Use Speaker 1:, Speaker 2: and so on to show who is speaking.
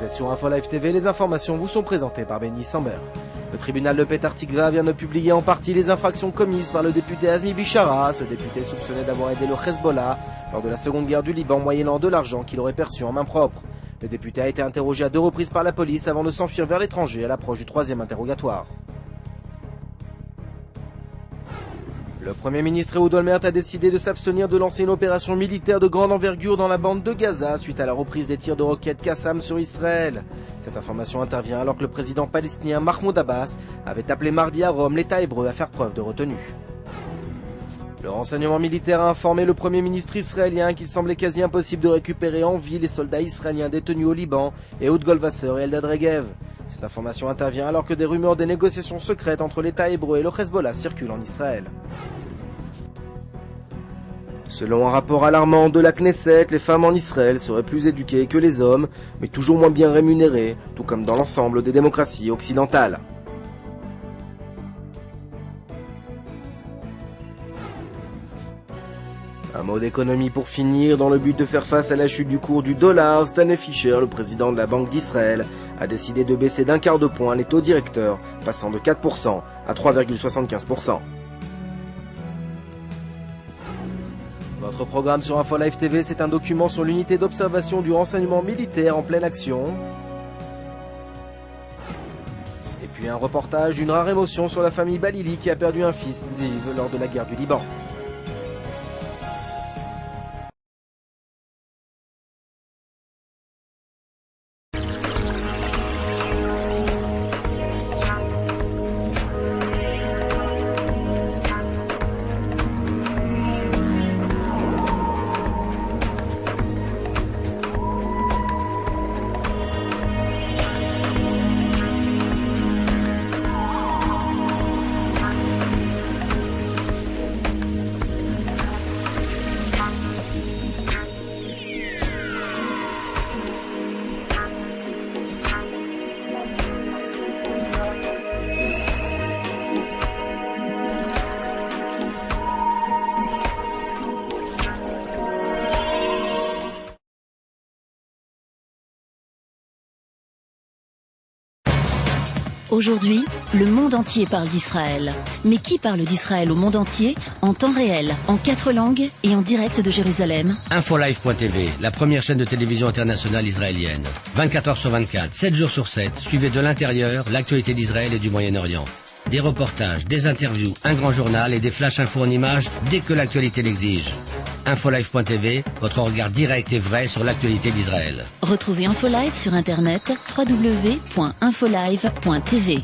Speaker 1: Vous êtes sur InfoLive TV, les informations vous sont présentées par Benny Samber. Le tribunal de Petah Tikva vient de publier en partie les infractions commises par le député Azmi Bishara. Ce député soupçonné d'avoir aidé le Hezbollah lors de la seconde guerre du Liban, moyennant de l'argent qu'il aurait perçu en main propre. Le député a été interrogé à 2 reprises par la police avant de s'enfuir vers l'étranger à l'approche du 3e interrogatoire. Le Premier ministre Ehud Olmert a décidé de s'abstenir de lancer une opération militaire de grande envergure dans la bande de Gaza suite à la reprise des tirs de roquettes Qassam sur Israël. Cette information intervient alors que le président palestinien Mahmoud Abbas avait appelé mardi à Rome l'État hébreu à faire preuve de retenue. Le renseignement militaire a informé le Premier ministre israélien qu'il semblait quasi impossible de récupérer en vie les soldats israéliens détenus au Liban, Ehud Golwasser et Eldad Regev. Cette information intervient alors que des rumeurs de négociations secrètes entre l'État hébreu et le Hezbollah circulent en Israël. Selon un rapport alarmant de la Knesset, les femmes en Israël seraient plus éduquées que les hommes, mais toujours moins bien rémunérées, tout comme dans l'ensemble des démocraties occidentales. Un mot d'économie pour finir. Dans le but de faire face à la chute du cours du dollar, Stanley Fischer, le président de la Banque d'Israël, a décidé de baisser d'1 quart de point les taux directeurs, passant de 4% à 3,75%. Votre programme sur InfoLive TV, c'est un document sur l'unité d'observation du renseignement militaire en pleine action. Et puis un reportage d'une rare émotion sur la famille Balili qui a perdu un fils, Ziv, lors de la guerre du Liban.
Speaker 2: Aujourd'hui, le monde entier parle d'Israël. Mais qui parle d'Israël au monde entier, en temps réel, en 4 langues et en direct de Jérusalem?
Speaker 3: InfoLive.tv, la première chaîne de télévision internationale israélienne. 24 heures sur 24, 7 jours sur 7, suivez de l'intérieur l'actualité d'Israël et du Moyen-Orient. Des reportages, des interviews, un grand journal et des flash infos en images dès que l'actualité l'exige. InfoLive.tv, votre regard direct et vrai sur l'actualité d'Israël.
Speaker 2: Retrouvez InfoLive sur internet www.infolive.tv.